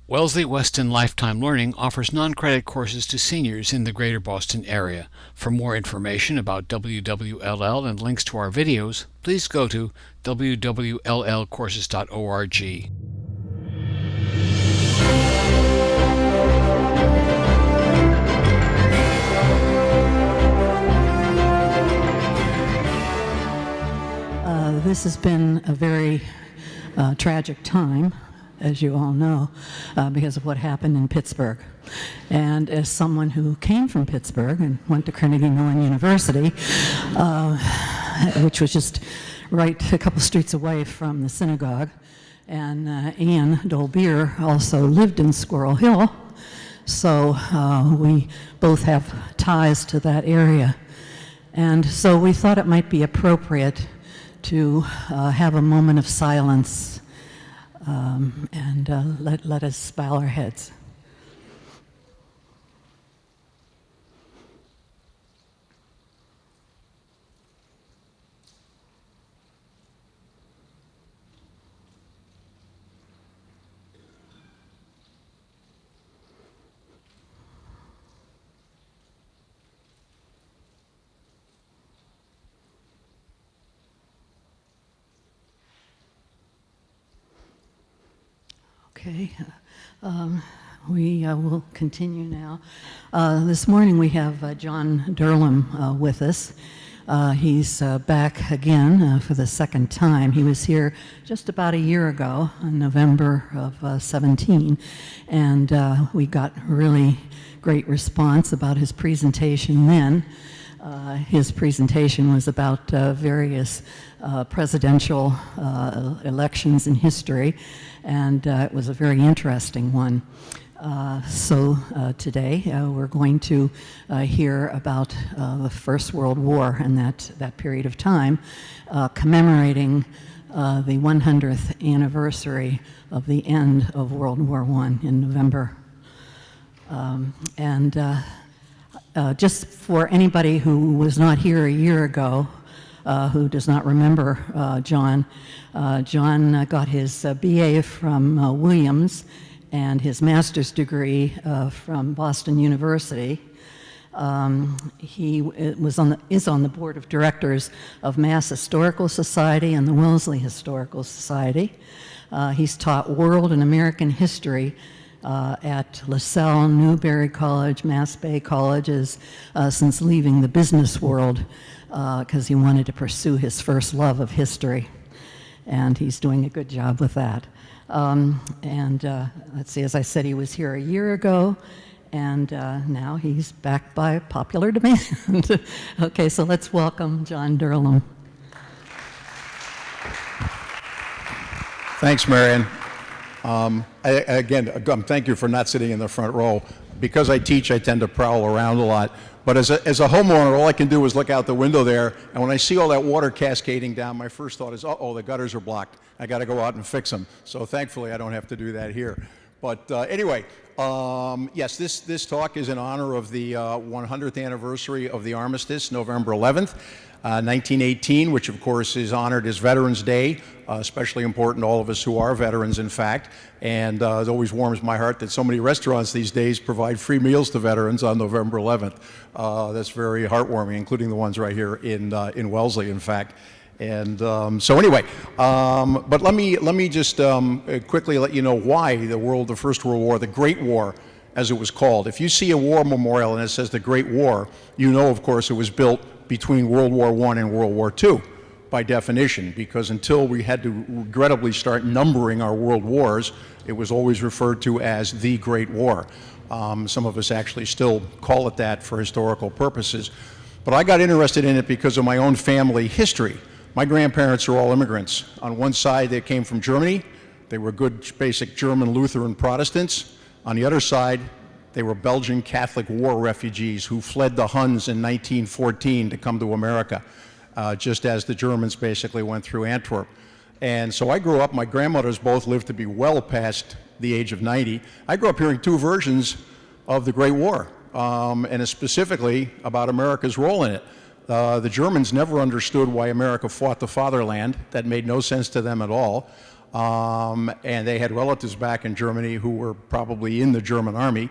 Wellesley-Weston Lifetime Learning offers non-credit courses to seniors in the Greater Boston area. For more information about WWLL and links to our videos, please go to www.llcourses.org. This has been a very tragic time, as you all know, because of what happened in Pittsburgh. And as someone who came from Pittsburgh and went to Carnegie Mellon University, which was just right a couple streets away from the synagogue, and Ann Dolbeer also lived in Squirrel Hill, so we both have ties to that area. And so we thought it might be appropriate to have a moment of silence and let us bow our heads. Okay, we will continue now. This morning we have John Dirlam with us. He's back again for the second time. He was here just about a year ago, in November of 17, and we got really great response about his presentation then. His presentation was about various presidential elections in history, and it was a very interesting one. So today we're going to hear about the First World War and that period of time, commemorating the 100th anniversary of the end of World War I in November. Just for anybody who was not here a year ago, who does not remember John, John got his BA from Williams and his master's degree from Boston University. He is on the board of directors of Mass Historical Society and the Wellesley Historical Society. He's taught world and American history at LaSalle, Newberry College, Mass Bay Colleges since leaving the business world because he wanted to pursue his first love of history. And he's doing a good job with that. Let's see, as I said, he was here a year ago, and now he's back by popular demand. Okay, so let's welcome John Dirlam. Thanks, Marion. Thank you for not sitting in the front row. Because I teach, I tend to prowl around a lot. But as a homeowner, all I can do is look out the window there, and when I see all that water cascading down, my first thought is, uh-oh, the gutters are blocked. I got to go out and fix them. So thankfully, I don't have to do that here. But anyway, yes, this talk is in honor of the 100th anniversary of the armistice, November 11th. 1918, which of course is honored as Veterans Day, especially important to all of us who are veterans, in fact. And it always warms my heart that so many restaurants these days provide free meals to veterans on November 11th. That's very heartwarming, including the ones right here in Wellesley, in fact. And so anyway, but let me just quickly let you know why the First World War, the Great War, as it was called. If you see a war memorial and it says the Great War, you know, of course, it was built between World War I and World War II, by definition, because until we had to regrettably start numbering our world wars, it was always referred to as the Great War. Some of us actually still call it that for historical purposes. But I got interested in it because of my own family history. My grandparents are all immigrants. On one side, they came from Germany. They were good, basic German Lutheran Protestants. On the other side, they were Belgian Catholic war refugees who fled the Huns in 1914 to come to America, just as the Germans basically went through Antwerp. And so I grew up, my grandmothers both lived to be well past the age of 90. I grew up hearing two versions of the Great War, and specifically about America's role in it. The Germans never understood why America fought the fatherland. That made no sense to them at all. and they had relatives back in Germany who were probably in the German army.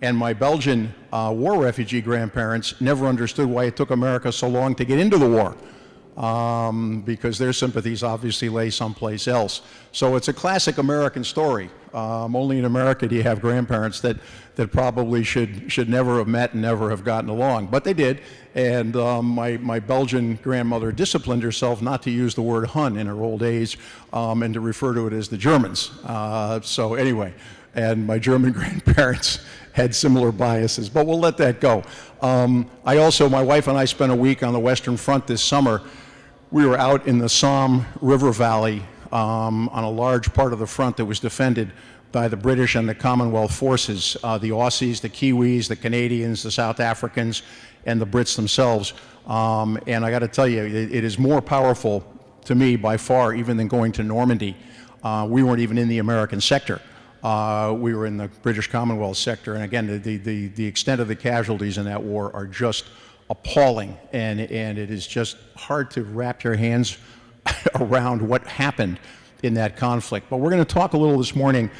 And my Belgian war refugee grandparents never understood why it took America so long to get into the war, because their sympathies obviously lay someplace else. So it's a classic American story. Only in America do you have grandparents that probably should never have met and never have gotten along, but they did. And my Belgian grandmother disciplined herself not to use the word Hun in her old age, and to refer to it as the Germans. So anyway, and my German grandparents had similar biases, but we'll let that go. My wife and I spent a week on the Western Front this summer. We were out in the Somme River Valley on a large part of the front that was defended by the British and the Commonwealth forces, the Aussies, the Kiwis, the Canadians, the South Africans, and the Brits themselves. And I got to tell you, it is more powerful to me by far even than going to Normandy. We weren't even in the American sector. We were in the British Commonwealth sector, and again, the extent of the casualties in that war are just appalling, and it is just hard to wrap your hands around what happened in that conflict. But we're going to talk a little this morning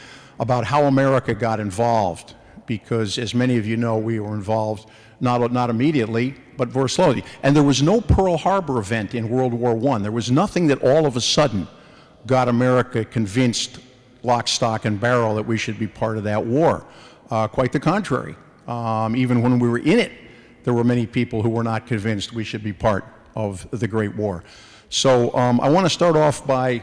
about how America got involved, because as many of you know, we were involved not immediately, but very slowly. And there was no Pearl Harbor event in World War I. There was nothing that all of a sudden got America convinced lock, stock, and barrel that we should be part of that war. Quite the contrary. Even when we were in it, there were many people who were not convinced we should be part of the Great War. So I want to start off by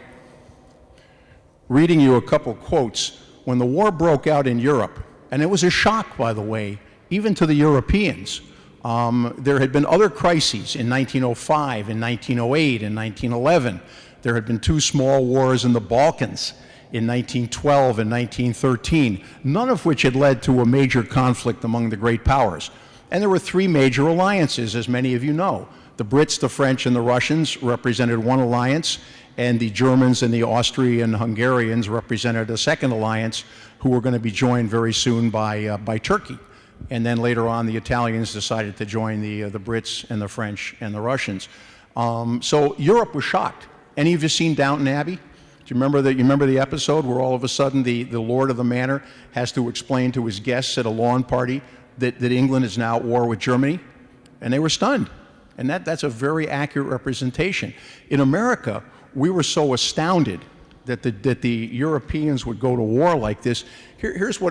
reading you a couple quotes. When the war broke out in Europe, and it was a shock, by the way, even to the Europeans. There had been other crises in 1905, in 1908, in 1911. There had been two small wars in the Balkans in 1912 and 1913, none of which had led to a major conflict among the great powers. And there were three major alliances, as many of you know. The Brits, the French, and the Russians represented one alliance, and the Germans and the Austrian Hungarians represented a second alliance, who were going to be joined very soon by Turkey. And then later on, the Italians decided to join the Brits and the French and the Russians. So Europe was shocked. Any of you seen Downton Abbey? Do you remember the episode where all of a sudden the lord of the manor has to explain to his guests at a lawn party that England is now at war with Germany? And they were stunned. And that's a very accurate representation. In America, we were so astounded that the Europeans would go to war like this. Here's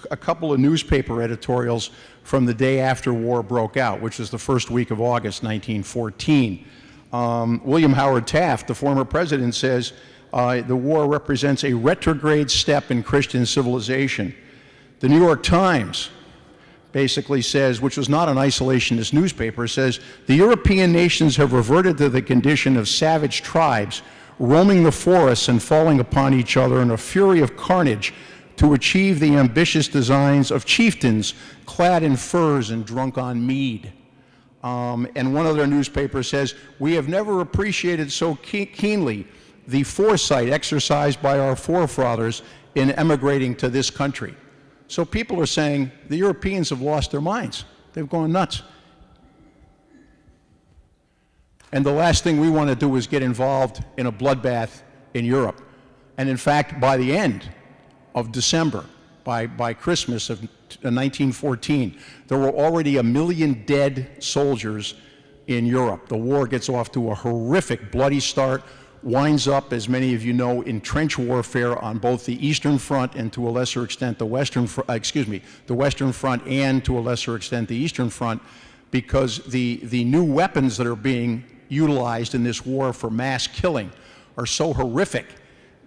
a couple of newspaper editorials from the day after war broke out, which was the first week of August 1914. William Howard Taft, the former president, says the war represents a retrograde step in Christian civilization. The New York Times basically says, which was not an isolationist newspaper, says the European nations have reverted to the condition of savage tribes roaming the forests and falling upon each other in a fury of carnage to achieve the ambitious designs of chieftains clad in furs and drunk on mead. And one other newspaper says, we have never appreciated so keenly the foresight exercised by our forefathers in emigrating to this country. So people are saying the Europeans have lost their minds. They've gone nuts. And the last thing we want to do is get involved in a bloodbath in Europe. And in fact, by the end of December, by Christmas of 1914, there were already 1 million dead soldiers in Europe. The war gets off to a horrific, bloody start, winds up, as many of you know, in trench warfare on both the Eastern Front and to a lesser extent the Western Front, the Western Front and to a lesser extent the Eastern Front, because the new weapons that are being utilized in this war for mass killing are so horrific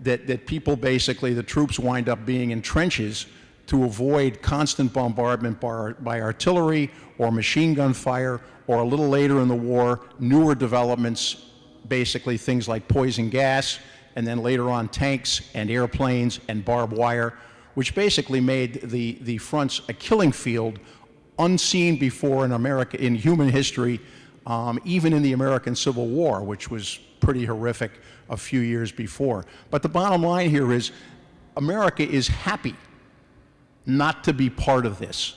that people basically, the troops wind up being in trenches to avoid constant bombardment by artillery or machine gun fire, or a little later in the war, newer developments, basically things like poison gas, and then later on tanks and airplanes and barbed wire, which basically made the fronts a killing field unseen before in America, in human history, even in the American Civil War, which was pretty horrific a few years before. But the bottom line here is America is happy not to be part of this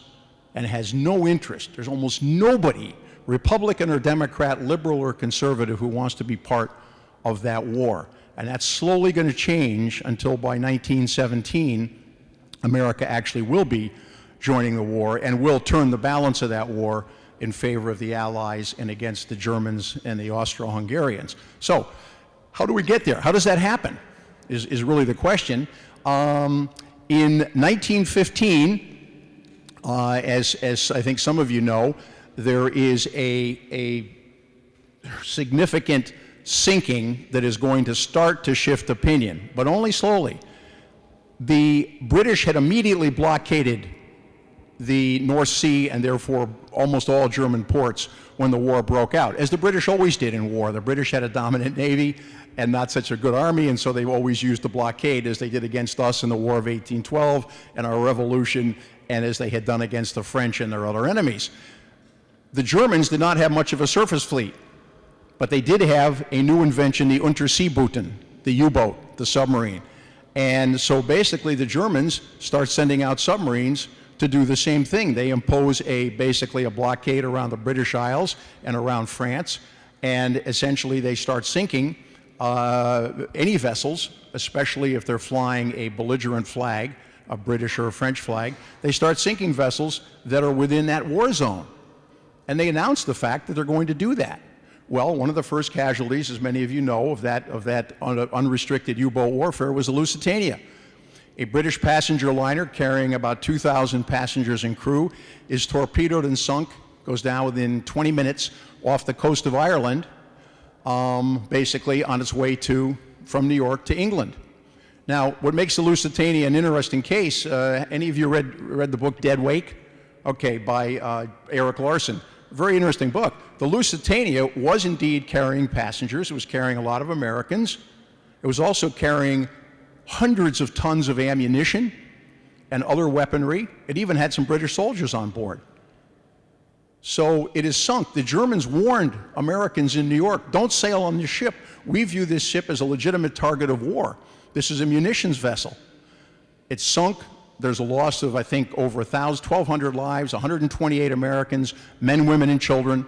and has no interest. There's almost nobody, Republican or Democrat, liberal or conservative, who wants to be part of that war. And that's slowly going to change until by 1917, America actually will be joining the war and will turn the balance of that war in favor of the Allies and against the Germans and the Austro-Hungarians. So, how do we get there? How does that happen? Is really the question. In 1915, as I think some of you know, there is a significant sinking that is going to start to shift opinion, but only slowly. The British had immediately blockaded the North Sea and therefore almost all German ports when the war broke out, as the British always did in war. The British had a dominant navy and not such a good army, and so they always used the blockade, as they did against us in the War of 1812 and our Revolution, and as they had done against the French and their other enemies. The Germans did not have much of a surface fleet, but they did have a new invention, the Unterseebooten, the U-boat, the submarine. And so basically the Germans start sending out submarines to do the same thing. They impose basically a blockade around the British Isles and around France, and essentially they start sinking any vessels, especially if they're flying a belligerent flag, a British or a French flag. They start sinking vessels that are within that war zone. And they announce the fact that they're going to do that. Well, one of the first casualties, as many of you know, of that unrestricted U-boat warfare was the Lusitania. A British passenger liner carrying about 2,000 passengers and crew is torpedoed and sunk, goes down within 20 minutes off the coast of Ireland, basically on its way from New York to England. Now, what makes the Lusitania an interesting case, any of you read the book Dead Wake? Okay, by Eric Larson. Very interesting book. The Lusitania was indeed carrying passengers. It was carrying a lot of Americans. It was also carrying hundreds of tons of ammunition and other weaponry. It even had some British soldiers on board. So it is sunk. The Germans warned Americans in New York, don't sail on this ship. We view this ship as a legitimate target of war. This is a munitions vessel. It's sunk. There's a loss of, I think, over 1,200 lives, 128 Americans, men, women, and children,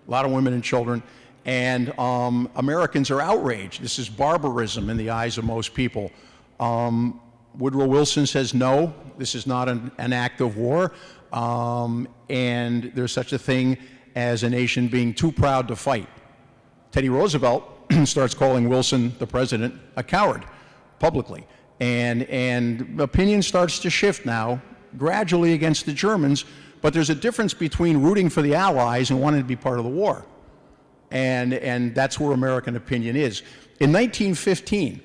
a lot of women and children. And Americans are outraged. This is barbarism in the eyes of most people. Woodrow Wilson says, no, this is not an act of war. And there's such a thing as a nation being too proud to fight. Teddy Roosevelt starts calling Wilson, the president, a coward, publicly. And opinion starts to shift now, gradually against the Germans, but there's a difference between rooting for the Allies and wanting to be part of the war. And that's where American opinion is. In 1915,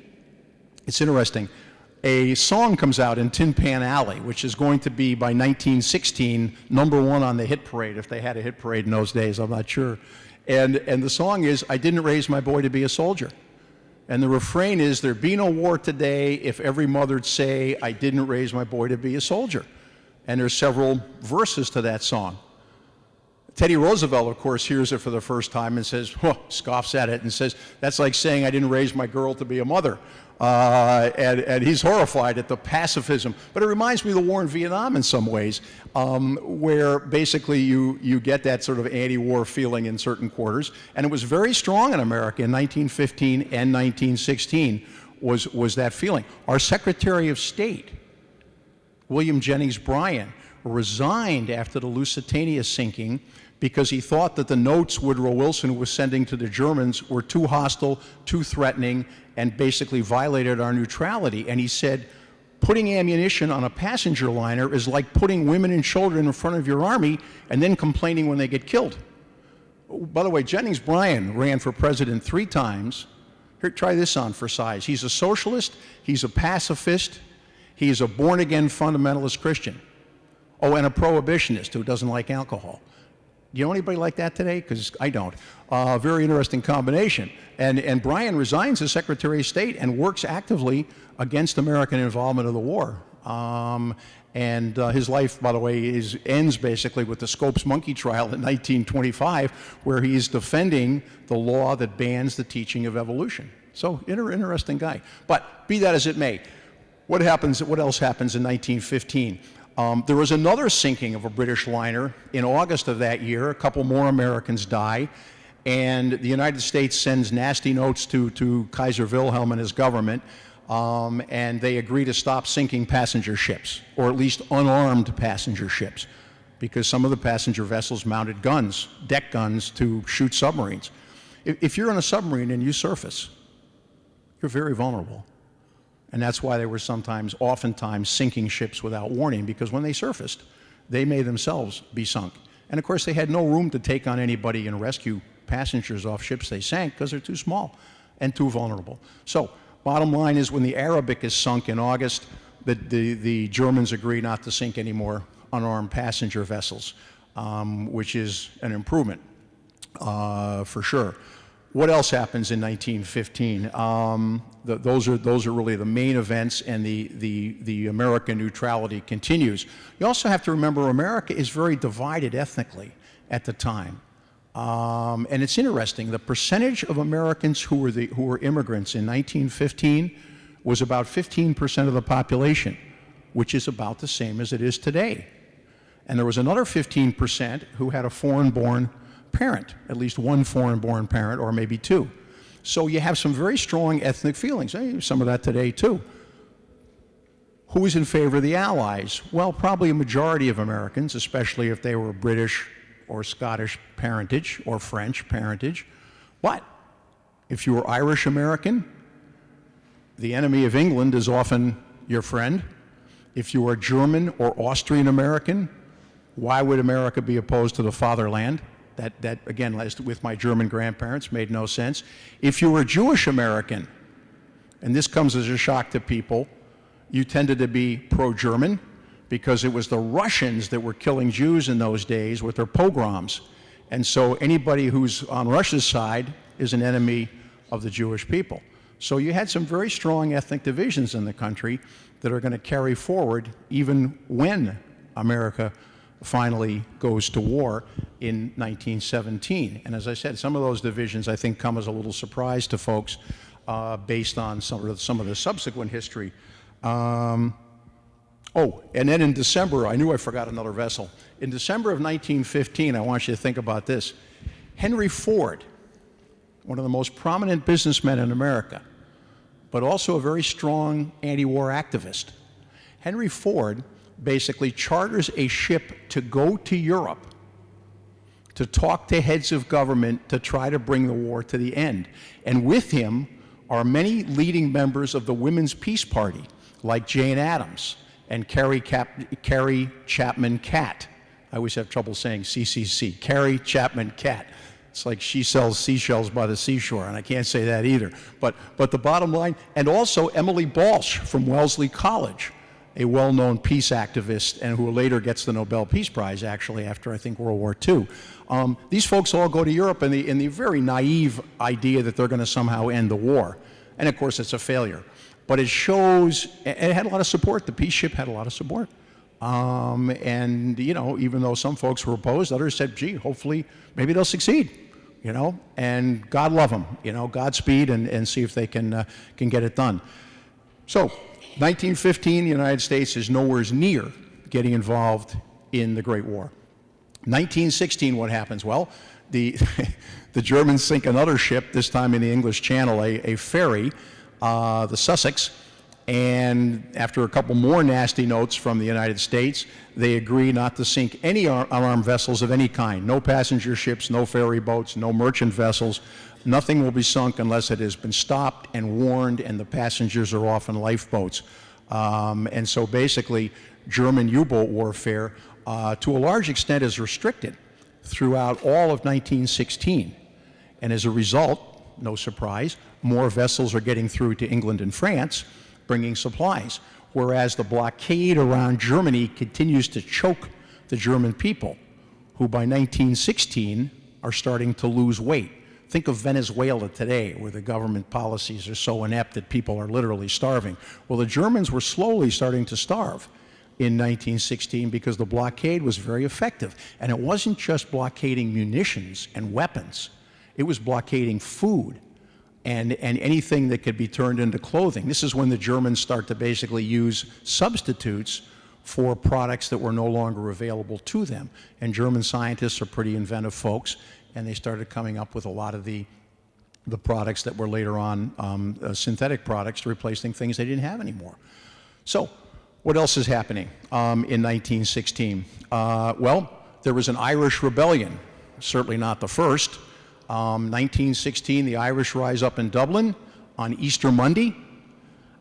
it's interesting, a song comes out in Tin Pan Alley, which is going to be, by 1916, #1 on the hit parade, if they had a hit parade in those days, I'm not sure. And the song is, I didn't raise my boy to be a soldier. And the refrain is, there'd be no war today if every mother'd say, I didn't raise my boy to be a soldier. And there's several verses to that song. Teddy Roosevelt, of course, hears it for the first time and says, scoffs at it and says, that's like saying I didn't raise my girl to be a mother. And he's horrified at the pacifism. But it reminds me of the war in Vietnam in some ways, where basically you get that sort of anti-war feeling in certain quarters. And it was very strong in America in 1915 and 1916 was that feeling. Our Secretary of State, William Jennings Bryan, resigned after the Lusitania sinking because he thought that the notes Woodrow Wilson was sending to the Germans were too hostile, too threatening, and basically violated our neutrality. And he said, putting ammunition on a passenger liner is like putting women and children in front of your army and then complaining when they get killed. By the way, Jennings Bryan ran for president 3 times. Here, try this on for size. He's a socialist, he's a pacifist, he's a born-again fundamentalist Christian. Oh, and a prohibitionist who doesn't like alcohol. Do you know anybody like that today? Because I don't. Very interesting combination. And Bryan resigns as Secretary of State and works actively against American involvement in the war. His life, by the way, ends basically with the Scopes monkey trial in 1925, where he's defending the law that bans the teaching of evolution. So, interesting guy. But be that as it may, what else happens in 1915? There was another sinking of a British liner in August of that year. A couple more Americans die. and the United States sends nasty notes to Kaiser Wilhelm and his government, and they agree to stop sinking passenger ships, or at least unarmed passenger ships, because some of the passenger vessels mounted guns, deck guns, to shoot submarines. If you're in a submarine and you surface, you're very vulnerable. And that's why they were oftentimes sinking ships without warning, because when they surfaced, they may themselves be sunk. And of course, they had no room to take on anybody and rescue passengers off ships they sank, because they're too small and too vulnerable. So, bottom line is, when the Arabic is sunk in August, the Germans agree not to sink any more unarmed passenger vessels, which is an improvement for sure. What else happens in 1915? Those are really the main events, and the American neutrality continues. You also have to remember, America is very divided ethnically at the time. And it's interesting, the percentage of Americans who were immigrants in 1915 was about 15% of the population, which is about the same as it is today. And there was another 15% who had a foreign-born parent, at least one foreign-born parent, or maybe two. So you have some very strong ethnic feelings. Some of that today, too. Who is in favor of the Allies? Well, probably a majority of Americans, especially if they were British or Scottish parentage or French parentage. But if you were Irish American, the enemy of England is often your friend. If you are German or Austrian American, why would America be opposed to the fatherland? That again, with my German grandparents, made no sense. If you were Jewish American, and this comes as a shock to people, you tended to be pro-German, because it was the Russians that were killing Jews in those days with their pogroms. And so anybody who's on Russia's side is an enemy of the Jewish people. So you had some very strong ethnic divisions in the country that are going to carry forward even when America finally goes to war in 1917. And as I said, some of those divisions, I think, come as a little surprise to folks based on some of the subsequent history. Oh, and then in December, I knew I forgot another vessel. In December of 1915, I want you to think about this. Henry Ford, one of the most prominent businessmen in America, but also a very strong anti-war activist. Henry Ford basically charters a ship to go to Europe to talk to heads of government to try to bring the war to the end. And with him are many leading members of the Women's Peace Party, like Jane Addams and Carrie Chapman Catt. I always have trouble saying CCC, Carrie Chapman Catt. It's like she sells seashells by the seashore, and I can't say that either. But the bottom line, and also Emily Balch from Wellesley College, a well-known peace activist, and who later gets the Nobel Peace Prize, actually, after, I think, World War II. These folks all go to Europe in the very naive idea that they're going to somehow end the war. And, of course, it's a failure. But it shows, and it had a lot of support. The peace ship had a lot of support. And, you know, even though some folks were opposed, others said, gee, hopefully, maybe they'll succeed, you know, and God love them, you know, Godspeed, and see if they can get it done. So, 1915, the United States is nowhere near getting involved in the Great War. 1916, what happens? Well, the Germans sink another ship, this time in the English Channel, a ferry, the Sussex, and after a couple more nasty notes from the United States, they agree not to sink any unarmed vessels of any kind. No passenger ships, no ferry boats, no merchant vessels. Nothing will be sunk unless it has been stopped and warned, and the passengers are off in lifeboats. And so basically, German U-boat warfare, to a large extent, is restricted throughout all of 1916. And as a result, no surprise, more vessels are getting through to England and France, bringing supplies, whereas the blockade around Germany continues to choke the German people, who by 1916 are starting to lose weight. Think of Venezuela today, where the government policies are so inept that people are literally starving. Well, the Germans were slowly starting to starve in 1916 because the blockade was very effective. And it wasn't just blockading munitions and weapons. It was blockading food and anything that could be turned into clothing. This is when the Germans start to basically use substitutes for products that were no longer available to them. And German scientists are pretty inventive folks, and they started coming up with a lot of the products that were later on synthetic products to replacing things they didn't have anymore. So what else is happening in 1916? Well, there was an Irish rebellion, certainly not the first. 1916, the Irish rise up in Dublin on Easter Monday,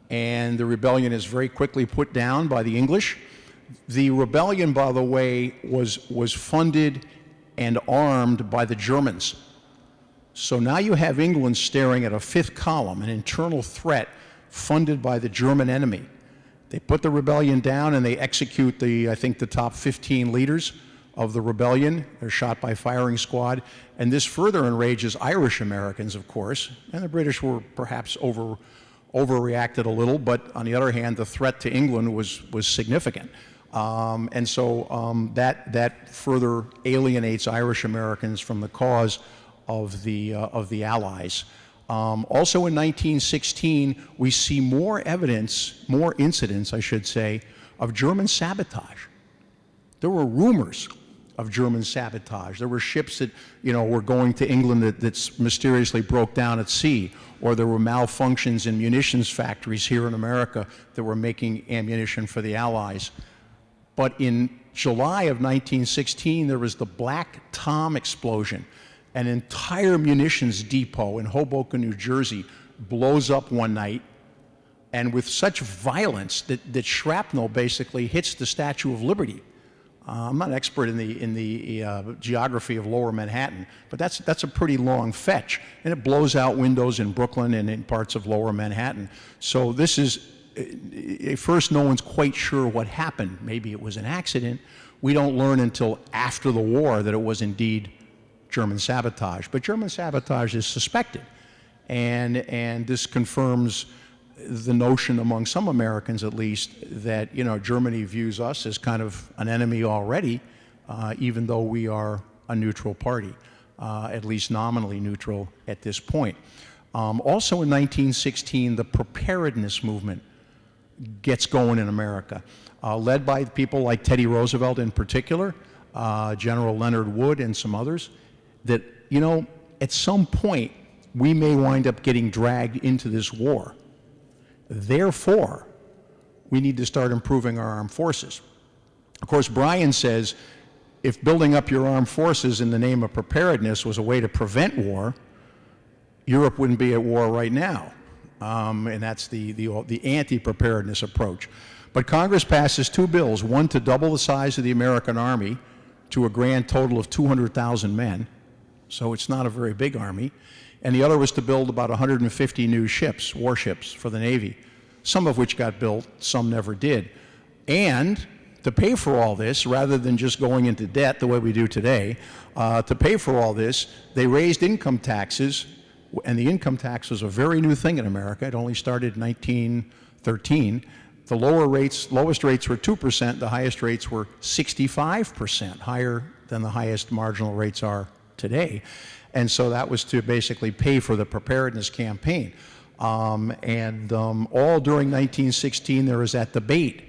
and the rebellion is very quickly put down by the English. The rebellion, by the way, was funded and armed by the Germans. So now you have England staring at a fifth column, an internal threat funded by the German enemy. They put the rebellion down and they execute I think the top 15 leaders of the rebellion. They're shot by firing squad. And this further enrages Irish Americans, of course, and the British were perhaps overreacted a little, but on the other hand, the threat to England was significant. And so that further alienates Irish Americans from the cause of the Allies. Also in 1916, we see more incidents, I should say, of German sabotage. There were rumors of German sabotage. There were ships that, were going to England that mysteriously broke down at sea, or there were malfunctions in munitions factories here in America that were making ammunition for the Allies. But in July of 1916, there was the Black Tom explosion. An entire munitions depot in Hoboken, New Jersey, blows up one night, and with such violence that shrapnel basically hits the Statue of Liberty. I'm not an expert in the geography of Lower Manhattan, but that's a pretty long fetch, and it blows out windows in Brooklyn and in parts of Lower Manhattan. So this is, at first, no one's quite sure what happened. Maybe it was an accident. We don't learn until after the war that it was indeed German sabotage. But German sabotage is suspected, and this confirms the notion among some Americans, at least, that Germany views us as kind of an enemy already, even though we are a neutral party, at least nominally neutral at this point. Also in 1916, the preparedness movement gets going in America, led by people like Teddy Roosevelt in particular, General Leonard Wood and some others, that, at some point, we may wind up getting dragged into this war. Therefore, we need to start improving our armed forces. Of course, Bryan says, if building up your armed forces in the name of preparedness was a way to prevent war, Europe wouldn't be at war right now. And that's the anti-preparedness approach. But Congress passes two bills, one to double the size of the American Army to a grand total of 200,000 men, so it's not a very big army, and the other was to build about 150 new ships, warships, for the Navy, some of which got built, some never did. And to pay for all this, rather than just going into debt the way we do today, to pay for all this, they raised income taxes, and the income tax was a very new thing in America. It only started in 1913. The lowest rates were 2%, the highest rates were 65%, higher than the highest marginal rates are today. And so that was to basically pay for the preparedness campaign. All during 1916, there was that debate.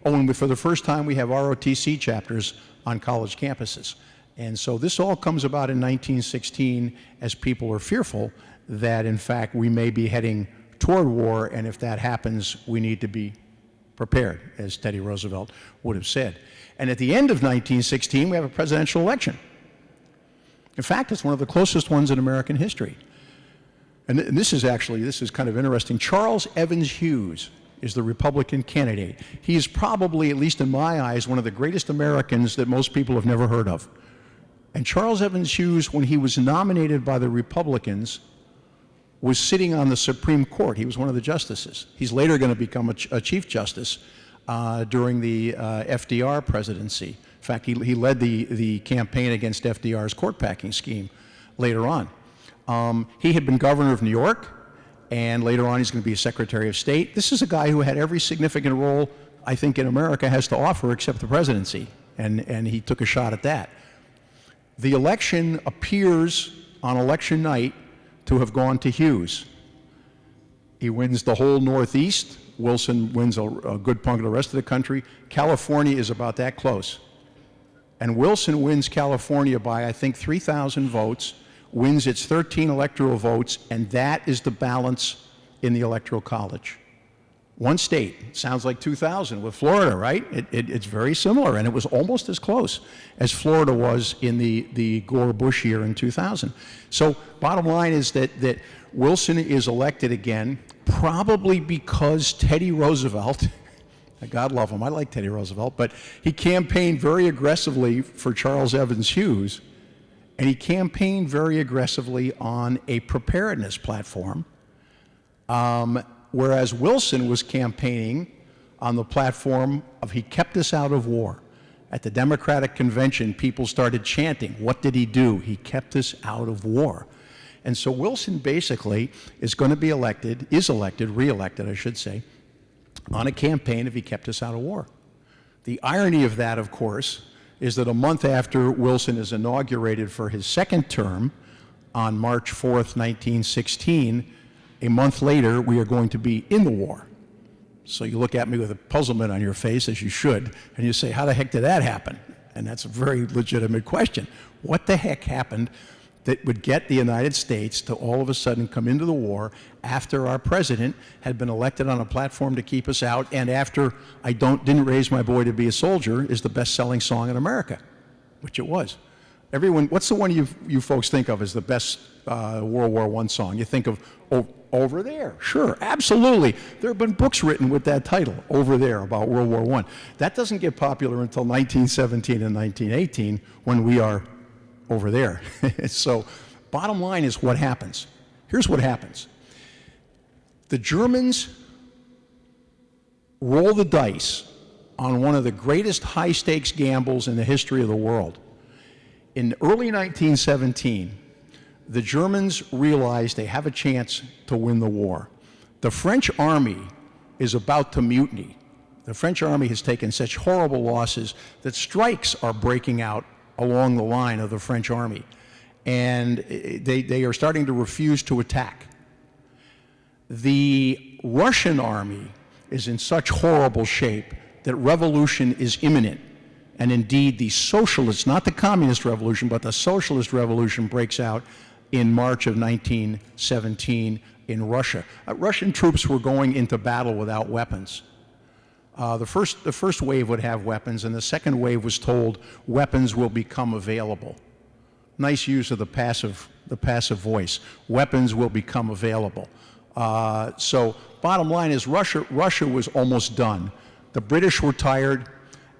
Oh, and for the first time, we have ROTC chapters on college campuses. And so this all comes about in 1916 as people are fearful that, in fact, we may be heading toward war, and if that happens, we need to be prepared, as Teddy Roosevelt would have said. And at the end of 1916, we have a presidential election. In fact, it's one of the closest ones in American history. And this is kind of interesting. Charles Evans Hughes is the Republican candidate. He is probably, at least in my eyes, one of the greatest Americans that most people have never heard of. And Charles Evans Hughes, when he was nominated by the Republicans, was sitting on the Supreme Court. He was one of the justices. He's later going to become a Chief Justice during the FDR presidency. In fact, he led the campaign against FDR's court packing scheme later on. He had been governor of New York, and later on he's going to be a Secretary of State. This is a guy who had every significant role I think in America has to offer except the presidency, and he took a shot at that. The election appears on election night to have gone to Hughes. He wins the whole Northeast. Wilson wins a good part of the rest of the country. California is about that close. And Wilson wins California by, I think, 3,000 votes, wins its 13 electoral votes, and that is the balance in the Electoral College. One state, sounds like 2000 with Florida, right? It's very similar, and it was almost as close as Florida was in the Gore-Bush year in 2000. So bottom line is that Wilson is elected again, probably because Teddy Roosevelt, God love him, I like Teddy Roosevelt, but he campaigned very aggressively for Charles Evans Hughes, and he campaigned very aggressively on a preparedness platform, whereas Wilson was campaigning on the platform of he kept us out of war. At the Democratic Convention, people started chanting, what did he do? He kept us out of war. And so Wilson basically is going to be elected, re-elected, I should say, on a campaign if he kept us out of war. The irony of that, of course, is that a month after Wilson is inaugurated for his second term, on March 4th, 1916, a month later, we are going to be in the war. So you look at me with a puzzlement on your face, as you should, and you say, how the heck did that happen? And that's a very legitimate question. What the heck happened that would get the United States to all of a sudden come into the war after our president had been elected on a platform to keep us out, and after Didn't Raise My Boy to Be a Soldier is the best-selling song in America, which it was. Everyone, what's the one you folks think of as the best World War I song? You think of Over There. Sure, absolutely. There have been books written with that title, Over There, about World War I. That doesn't get popular until 1917 and 1918, when we are over there. So bottom line is what happens. Here's what happens. The Germans roll the dice on one of the greatest high-stakes gambles in the history of the world. In early 1917, the Germans realize they have a chance to win the war. The French army is about to mutiny. The French army has taken such horrible losses that strikes are breaking out along the line of the French army, and they are starting to refuse to attack. The Russian army is in such horrible shape that revolution is imminent, and indeed the socialist, not the communist revolution, but the socialist revolution breaks out in March of 1917 in Russia. Russian troops were going into battle without weapons. The first wave would have weapons, and the second wave was told weapons will become available. Nice use of the passive voice. Weapons will become available. So bottom line is Russia was almost done. The British were tired,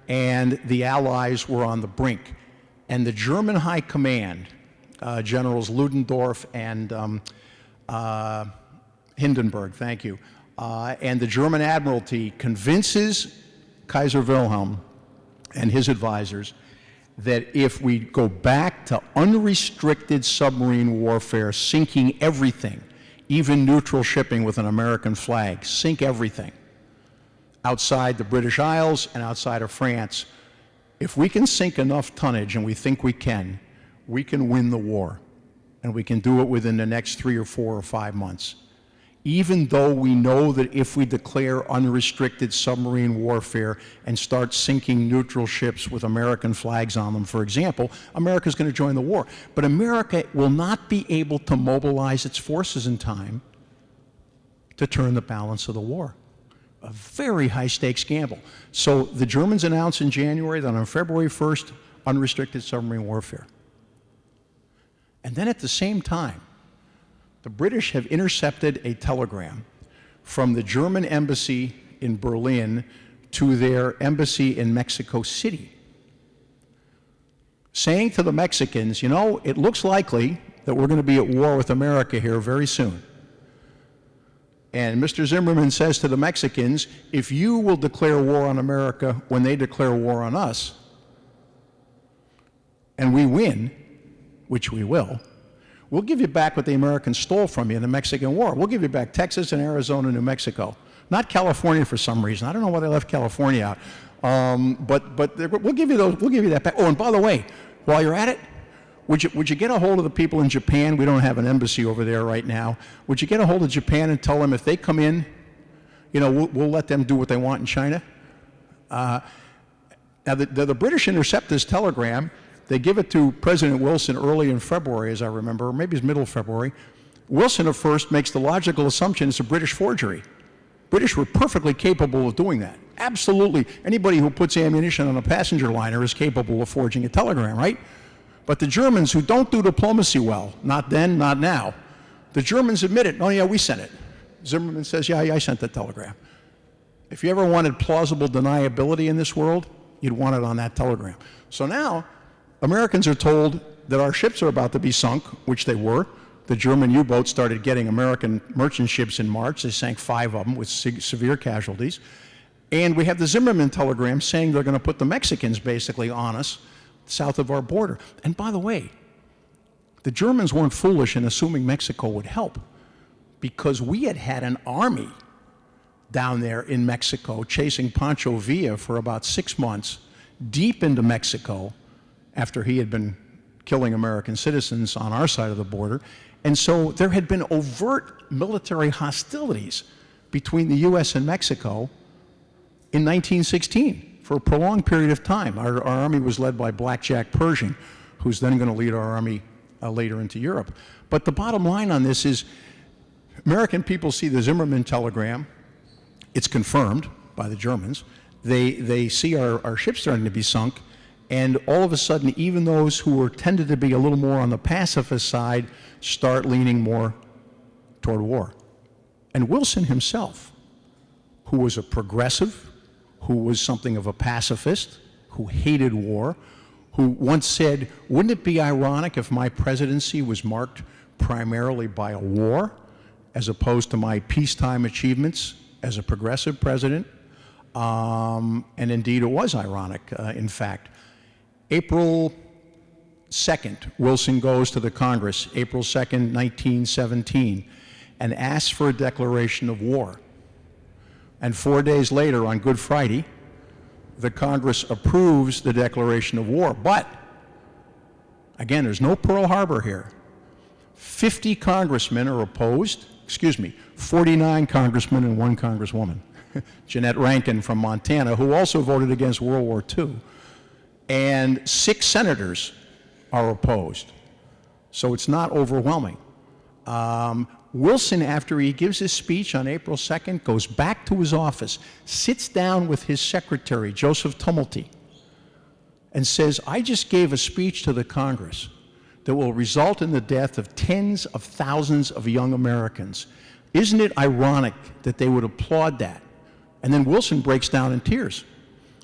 and the Allies were on the brink. And the German High Command, Generals Ludendorff and Hindenburg, thank you, and the German Admiralty convinces Kaiser Wilhelm and his advisors that if we go back to unrestricted submarine warfare, sinking everything, even neutral shipping with an American flag, sink everything outside the British Isles and outside of France, if we can sink enough tonnage, and we think we can win the war, and we can do it within the next 3 or 4 or 5 months. Even though we know that if we declare unrestricted submarine warfare and start sinking neutral ships with American flags on them, for example, America's going to join the war. But America will not be able to mobilize its forces in time to turn the balance of the war. A very high-stakes gamble. So the Germans announced in January that on February 1st, unrestricted submarine warfare. And then at the same time, the British have intercepted a telegram from the German embassy in Berlin to their embassy in Mexico City, saying to the Mexicans, you know, it looks likely that we're going to be at war with America here very soon. And Mr. Zimmerman says to the Mexicans, if you will declare war on America when they declare war on us, and we win, which we will, we'll give you back what the Americans stole from you in the Mexican War. We'll give you back Texas and Arizona and New Mexico. Not California for some reason. I don't know why they left California out. But we'll give you those. We'll give you that back. Oh, and by the way, while you're at it, would you get a hold of the people in Japan? We don't have an embassy over there right now. Would you get a hold of Japan and tell them if they come in, you know, we'll let them do what they want in China? Now, the British intercept this telegram. They give it to President Wilson early in February, as I remember, or maybe it's middle of February. Wilson at first makes the logical assumption it's a British forgery. British were perfectly capable of doing that. Absolutely. Anybody who puts ammunition on a passenger liner is capable of forging a telegram, right? But the Germans, who don't do diplomacy well, not then, not now, the Germans admit it. Oh, yeah, we sent it. Zimmerman says, yeah, I sent the telegram. If you ever wanted plausible deniability in this world, you'd want it on that telegram. So now, Americans are told that our ships are about to be sunk, which they were. The German U-boats started getting American merchant ships in March. They sank 5 of them with severe casualties. And we have the Zimmerman telegram saying they're going to put the Mexicans basically on us south of our border. And by the way, the Germans weren't foolish in assuming Mexico would help, because we had had an army down there in Mexico chasing Pancho Villa for about 6 months, deep into Mexico, after he had been killing American citizens on our side of the border. And so there had been overt military hostilities between the U.S. and Mexico in 1916 for a prolonged period of time. Our army was led by Blackjack Pershing, who's then going to lead our army later into Europe. But the bottom line on this is, American people see the Zimmerman telegram. It's confirmed by the Germans. They see our ships starting to be sunk, and all of a sudden, even those who were tended to be a little more on the pacifist side start leaning more toward war. And Wilson himself, who was a progressive, who was something of a pacifist, who hated war, who once said, wouldn't it be ironic if my presidency was marked primarily by a war as opposed to my peacetime achievements as a progressive president? And indeed, it was ironic, in fact. April 2nd, Wilson goes to the Congress, April 2nd, 1917, and asks for a declaration of war. And 4 days later, on Good Friday, the Congress approves the declaration of war. But, again, there's no Pearl Harbor here. 50 congressmen are opposed, 49 congressmen and 1 congresswoman. Jeanette Rankin from Montana, who also voted against World War II. And 6 senators are opposed. So it's not overwhelming. Wilson, after he gives his speech on April 2nd, goes back to his office, sits down with his secretary, Joseph Tumulty, and says, I just gave a speech to the Congress that will result in the death of tens of thousands of young Americans. Isn't it ironic that they would applaud that? And then Wilson breaks down in tears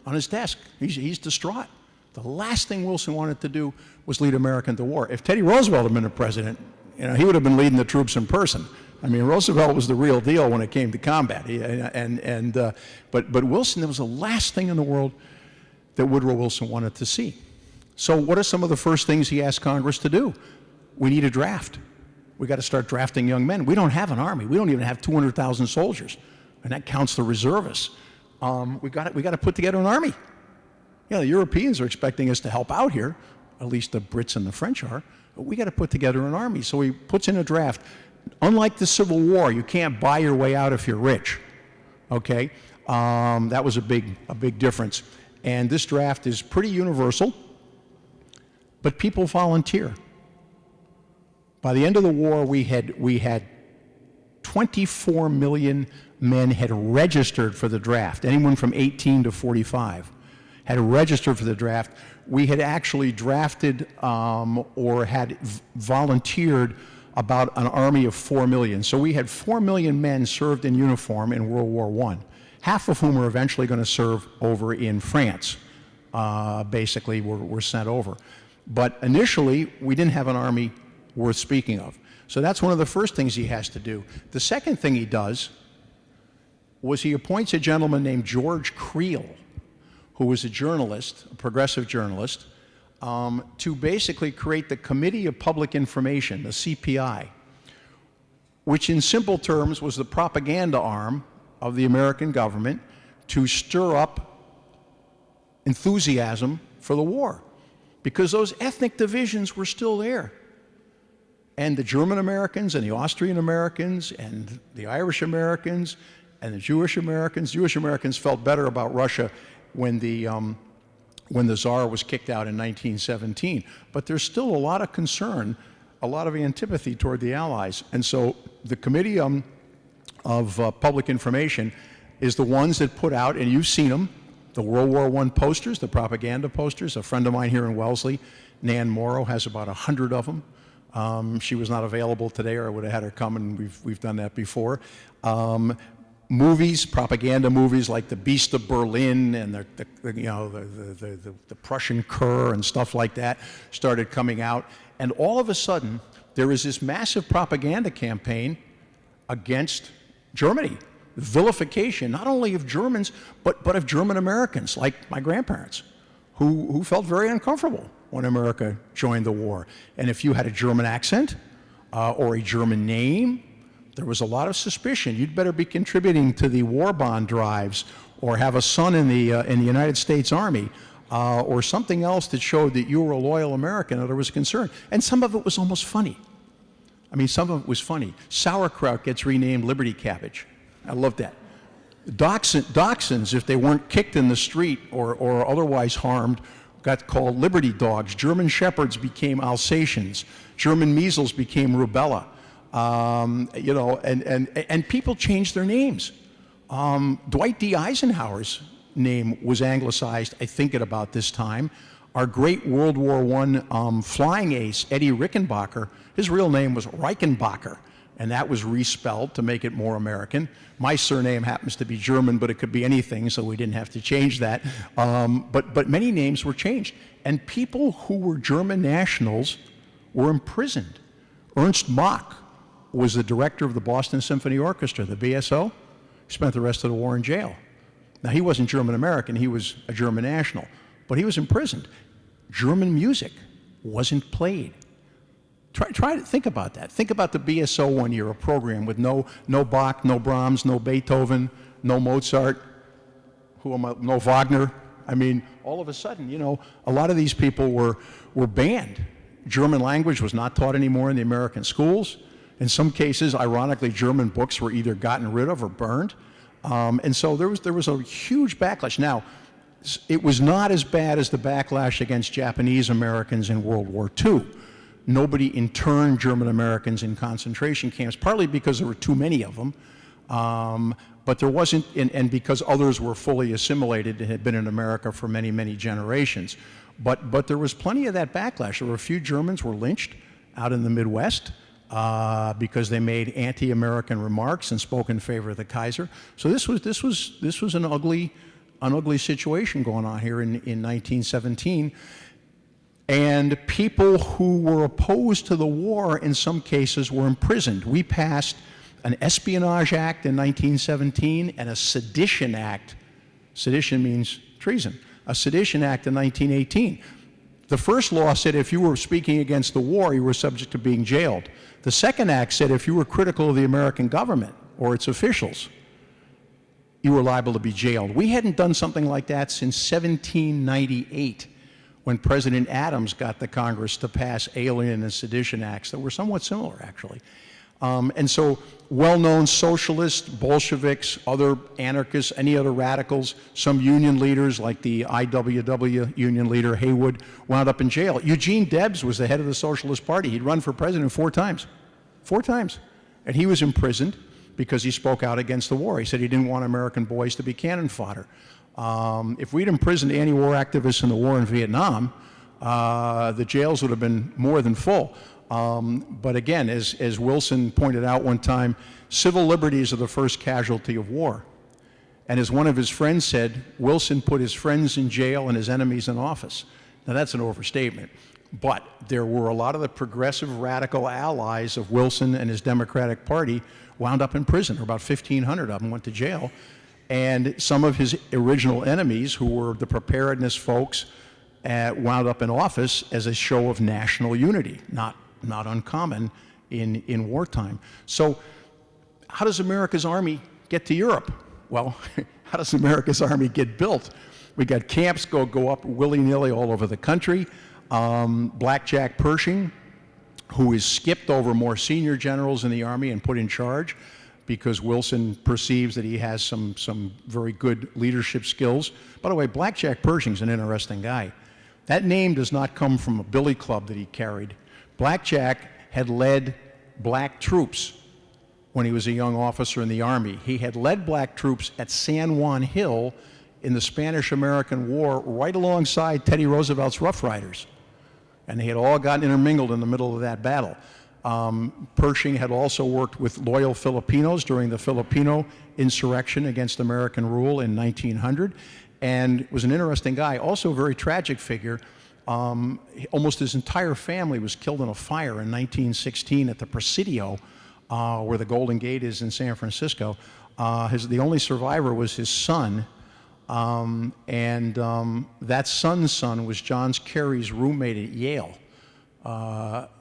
on his desk. He's distraught. The last thing Wilson wanted to do was lead America into war. If Teddy Roosevelt had been the president, he would have been leading the troops in person. I mean, Roosevelt was the real deal when it came to combat. But Wilson, that was the last thing in the world that Woodrow Wilson wanted to see. So what are some of the first things he asked Congress to do? We need a draft. We got to start drafting young men. We don't have an army. We don't even have 200,000 soldiers, and that counts the reservists. We got to put together an army. The Europeans are expecting us to help out here, at least the Brits and the French are, but we got to put together an army. So he puts in a draft. Unlike the Civil War, you can't buy your way out if you're rich, okay? That was a big difference. And this draft is pretty universal, but people volunteer. By the end of the war, we had 24 million men had registered for the draft, anyone from 18 to 45. Had registered for the draft. We had actually drafted or had volunteered about an army of 4 million. So we had 4 million men served in uniform in World War I, half of whom were eventually going to serve over in France, basically were sent over. But initially, we didn't have an army worth speaking of. So that's one of the first things he has to do. The second thing he does was he appoints a gentleman named George Creel, who was a journalist, a progressive journalist, to basically create the Committee of Public Information, the CPI, which in simple terms was the propaganda arm of the American government to stir up enthusiasm for the war, because those ethnic divisions were still there. And the German Americans and the Austrian Americans and the Irish Americans and the Jewish Americans felt better about Russia when the when the Tsar was kicked out in 1917. But there's still a lot of concern, a lot of antipathy toward the Allies. And so the Committee of Public Information is the ones that put out, and you've seen them, the World War I posters, the propaganda posters. A friend of mine here in Wellesley, Nan Morrow, has about 100 of them. She was not available today, or I would have had her come, and we've done that before. Movies, propaganda movies like The Beast of Berlin and the Prussian Cur and stuff like that started coming out. And all of a sudden, there is this massive propaganda campaign against Germany. Vilification, not only of Germans, but of German Americans, like my grandparents, who felt very uncomfortable when America joined the war. And if you had a German accent or a German name, there was a lot of suspicion. You'd better be contributing to the war bond drives, or have a son in the United States Army, or something else that showed that you were a loyal American, or there was concern. And some of it was almost funny. I mean, some of it was funny. Sauerkraut gets renamed Liberty Cabbage. I love that. Dachshunds, if they weren't kicked in the street or otherwise harmed, got called Liberty Dogs. German Shepherds became Alsatians. German measles became rubella. And people changed their names. Dwight D. Eisenhower's name was anglicized, I think, at about this time. Our great World War I flying ace, Eddie Rickenbacker, his real name was Reichenbacher, and that was respelled to make it more American. My surname happens to be German, but it could be anything, so we didn't have to change that. But many names were changed, and people who were German nationals were imprisoned. Ernst Mach was the director of the Boston Symphony Orchestra, the BSO. He spent the rest of the war in jail. Now, he wasn't German American, he was a German national, but he was imprisoned. German music wasn't played. Try to think about that. Think about the BSO one year, a program with no Bach, no Brahms, no Beethoven, no Mozart, no Wagner. I mean, all of a sudden, a lot of these people were banned. German language was not taught anymore in the American schools. In some cases, ironically, German books were either gotten rid of or burned. And so there was a huge backlash. Now, it was not as bad as the backlash against Japanese Americans in World War II. Nobody interned German Americans in concentration camps, partly because there were too many of them, but there wasn't, and because others were fully assimilated and had been in America for many, many generations. But there was plenty of that backlash. There were a few Germans were lynched out in the Midwest because they made anti-American remarks and spoke in favor of the Kaiser. So this was an ugly situation going on here in 1917. And people who were opposed to the war, in some cases, were imprisoned. We passed an Espionage Act in 1917 and a Sedition Act. Sedition means treason. A Sedition Act in 1918. The first law said if you were speaking against the war, you were subject to being jailed. The second act said if you were critical of the American government or its officials, you were liable to be jailed. We hadn't done something like that since 1798. When President Adams got the Congress to pass Alien and Sedition Acts that were somewhat similar, actually. And so well-known socialists, Bolsheviks, other anarchists, any other radicals, some union leaders like the IWW union leader Haywood wound up in jail. Eugene Debs was the head of the Socialist Party. He'd run for president 4 times. 4 times. And he was imprisoned because he spoke out against the war. He said he didn't want American boys to be cannon fodder. If we'd imprisoned anti-war activists in the war in Vietnam, the jails would have been more than full. But again, as Wilson pointed out one time, civil liberties are the first casualty of war. And as one of his friends said, Wilson put his friends in jail and his enemies in office. Now that's an overstatement. But there were a lot of the progressive radical allies of Wilson and his Democratic Party wound up in prison. There were about 1,500 of them went to jail. And some of his original enemies, who were the preparedness folks, wound up in office as a show of national unity, not uncommon in wartime. So how does America's army get to Europe? Well, how does America's army get built? We got camps go up willy-nilly all over the country. Blackjack Pershing, who is skipped over more senior generals in the army and put in charge, because Wilson perceives that he has some very good leadership skills. By the way, Blackjack Pershing's an interesting guy. That name does not come from a billy club that he carried. Blackjack had led black troops when he was a young officer in the Army. He had led black troops at San Juan Hill in the Spanish-American War right alongside Teddy Roosevelt's Rough Riders. And they had all gotten intermingled in the middle of that battle. Pershing had also worked with loyal Filipinos during the Filipino insurrection against American rule in 1900, and was an interesting guy, also a very tragic figure. Almost his entire family was killed in a fire in 1916 at the Presidio, where the Golden Gate is in San Francisco. The only survivor was his son, and that son's son was John Kerry's roommate at Yale.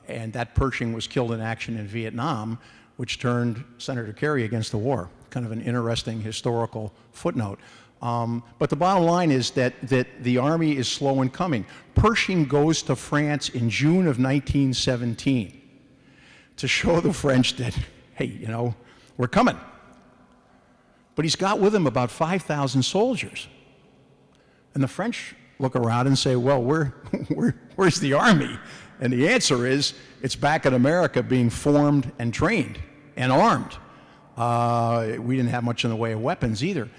And that Pershing was killed in action in Vietnam, which turned Senator Kerry against the war. Kind of an interesting historical footnote. But the bottom line is that the Army is slow in coming. Pershing goes to France in June of 1917 to show the French that, hey, you know, we're coming. But he's got with him about 5,000 soldiers. And the French look around and say, well, where's the Army? And the answer is, it's back in America being formed and trained and armed. We didn't have much in the way of weapons either.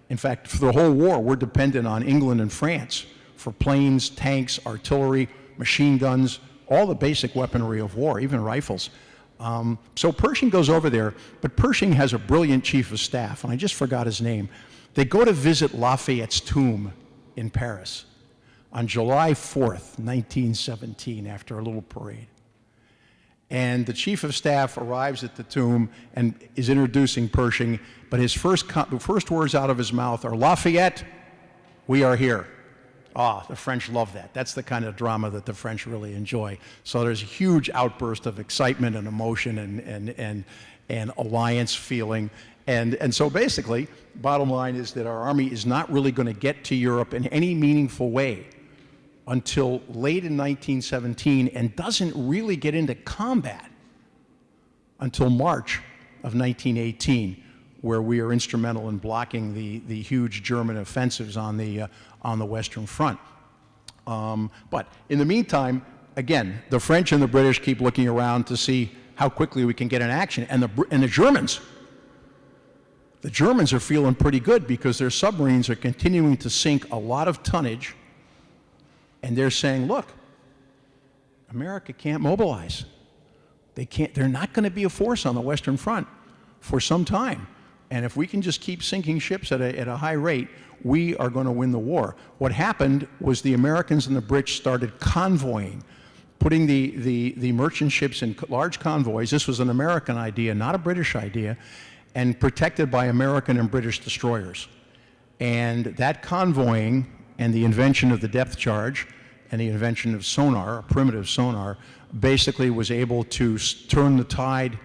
In fact, for the whole war, we're dependent on England and France for planes, tanks, artillery, machine guns, all the basic weaponry of war, even rifles. So Pershing goes over there, but Pershing has a brilliant chief of staff, and I just forgot his name. They go to visit Lafayette's tomb in Paris on July 4th, 1917, after a little parade. And the chief of staff arrives at the tomb and is introducing Pershing, but the first words out of his mouth are, Lafayette, we are here. The French love that. That's the kind of drama that the French really enjoy. So there's a huge outburst of excitement and emotion and alliance feeling. And so basically, bottom line is that our Army is not really going to get to Europe in any meaningful way until late in 1917, and doesn't really get into combat until March of 1918, where we are instrumental in blocking the huge German offensives on the Western Front. But in the meantime, again, the French and the British keep looking around to see how quickly we can get in action, and the Germans are feeling pretty good because their submarines are continuing to sink a lot of tonnage. And they're saying, look, America can't mobilize. They're not going to be a force on the Western Front for some time. And if we can just keep sinking ships at a high rate, we are going to win the war. What happened was the Americans and the Brits started convoying, putting the merchant ships in large convoys. This was an American idea, not a British idea, and protected by American and British destroyers. And that convoying and the invention of the depth charge and the invention of sonar, a primitive sonar, basically was able to turn the tide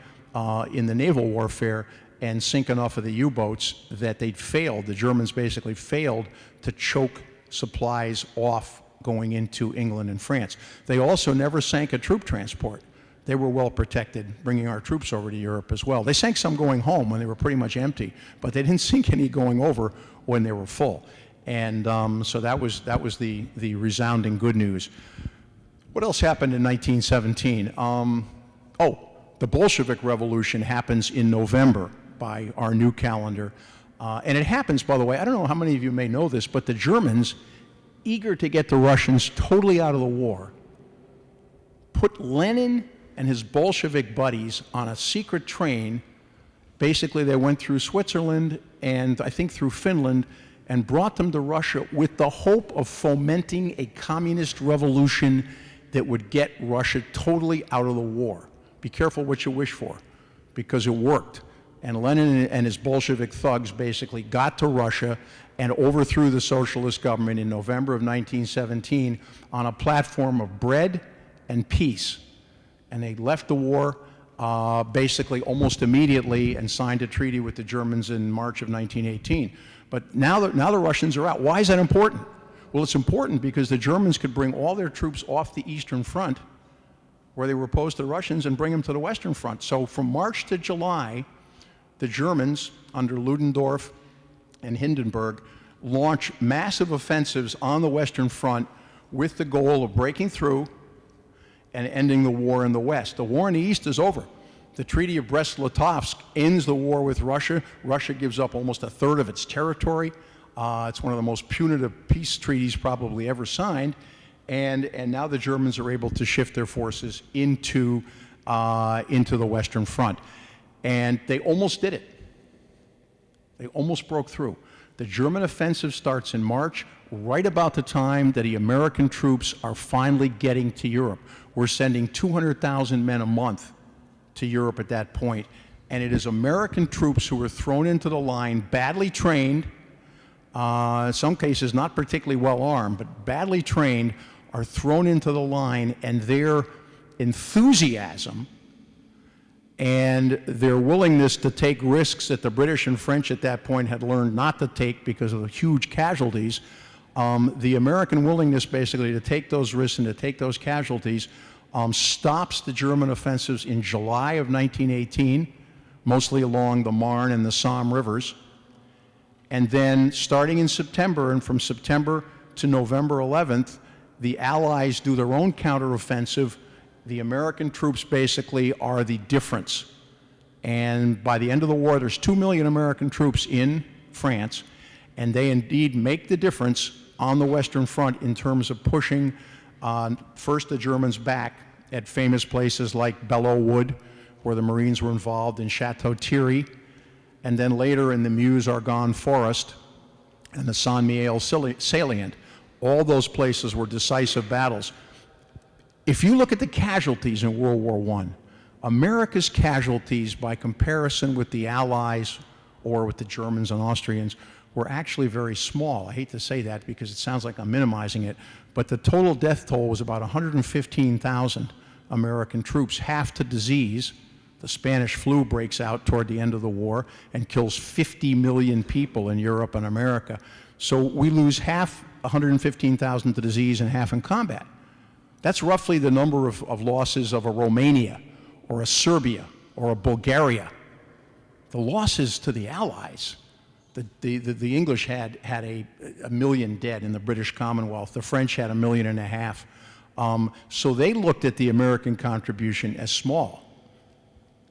in the naval warfare and sink enough of the U-boats that they'd failed. The Germans basically failed to choke supplies off going into England and France. They also never sank a troop transport. They were well protected, bringing our troops over to Europe as well. They sank some going home when they were pretty much empty, but they didn't sink any going over when they were full. And so that was the resounding good news. What else happened in 1917? The Bolshevik Revolution happens in November by our new calendar. And it happens, by the way, I don't know how many of you may know this, but the Germans, eager to get the Russians totally out of the war, put Lenin and his Bolshevik buddies on a secret train. Basically, they went through Switzerland and I think through Finland, and brought them to Russia with the hope of fomenting a communist revolution that would get Russia totally out of the war. Be careful what you wish for, because it worked. And Lenin and his Bolshevik thugs basically got to Russia and overthrew the socialist government in November of 1917 on a platform of bread and peace. And they left the war basically almost immediately and signed a treaty with the Germans in March of 1918. But now the Russians are out. Why is that important? Well, it's important because the Germans could bring all their troops off the Eastern Front, where they were opposed to the Russians, and bring them to the Western Front. So from March to July, the Germans, under Ludendorff and Hindenburg, launch massive offensives on the Western Front with the goal of breaking through and ending the war in the West. The war in the East is over. The Treaty of Brest-Litovsk ends the war with Russia. Russia gives up almost a third of its territory. It's one of the most punitive peace treaties probably ever signed. And now the Germans are able to shift their forces into the Western Front. And they almost did it. They almost broke through. The German offensive starts in March, right about the time that the American troops are finally getting to Europe. We're sending 200,000 men a month to Europe at that point, and it is American troops who are thrown into the line, badly trained, in some cases not particularly well armed, but badly trained, are thrown into the line, and their enthusiasm and their willingness to take risks that the British and French at that point had learned not to take because of the huge casualties, the American willingness basically to take those risks and to take those casualties stops the German offensives in July of 1918, mostly along the Marne and the Somme rivers. And then starting in September, and from September to November 11th, the Allies do their own counteroffensive. The American troops basically are the difference. And by the end of the war, there's 2 million American troops in France, and they indeed make the difference on the Western Front in terms of pushing first the Germans back at famous places like Belleau Wood, where the Marines were involved, in Chateau Thierry, and then later in the Meuse-Argonne Forest and the Saint-Mihiel salient. All those places were decisive battles. If you look at the casualties in World War I, America's casualties by comparison with the Allies or with the Germans and Austrians were actually very small. I hate to say that because it sounds like I'm minimizing it, but the total death toll was about 115,000 American troops, half to disease. The Spanish flu breaks out toward the end of the war and kills 50 million people in Europe and America. So we lose half, 115,000 to disease, and half in combat. That's roughly the number of losses of a Romania or a Serbia or a Bulgaria. The losses to the Allies, the English had a million dead in the British Commonwealth. The French had 1.5 million. So they looked at the American contribution as small,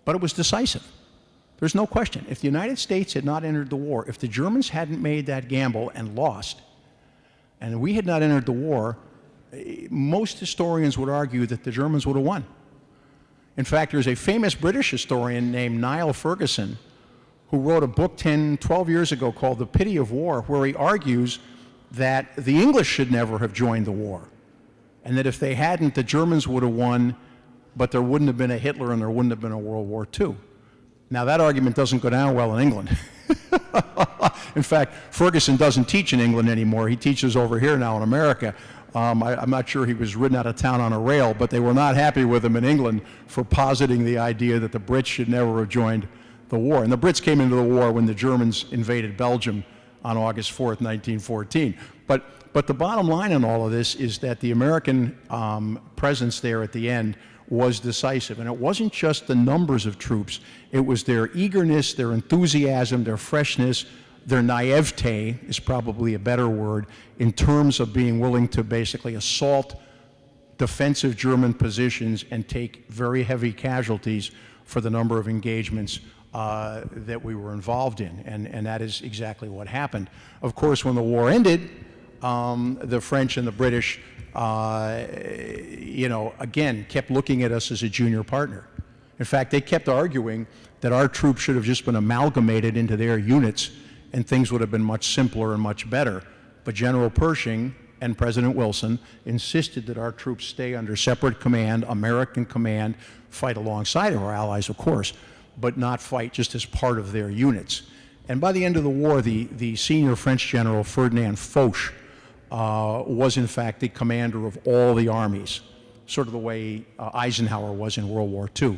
but it was decisive. There's no question. If the United States had not entered the war, if the Germans hadn't made that gamble and lost, and we had not entered the war, most historians would argue that the Germans would have won. In fact, there's a famous British historian named Niall Ferguson who wrote a book 10, 12 years ago called The Pity of War, where he argues that the English should never have joined the war, and that if they hadn't, the Germans would have won, but there wouldn't have been a Hitler and there wouldn't have been a World War II. Now, that argument doesn't go down well in England. In fact, Ferguson doesn't teach in England anymore. He teaches over here now in America. I'm not sure he was ridden out of town on a rail, but they were not happy with him in England for positing the idea that the Brits should never have joined the war. And the Brits came into the war when the Germans invaded Belgium on August 4th, 1914. But the bottom line in all of this is that the American presence there at the end was decisive. And it wasn't just the numbers of troops. It was their eagerness, their enthusiasm, their freshness, their naivete is probably a better word, in terms of being willing to basically assault defensive German positions and take very heavy casualties for the number of engagements that we were involved in. And that is exactly what happened. Of course, when the war ended, the French and the British, again, kept looking at us as a junior partner. In fact, they kept arguing that our troops should have just been amalgamated into their units and things would have been much simpler and much better. But General Pershing and President Wilson insisted that our troops stay under separate command, American command, fight alongside of our allies, of course, but not fight just as part of their units. And by the end of the war, the senior French general, Ferdinand Foch, was in fact the commander of all the armies, sort of the way Eisenhower was in World War II.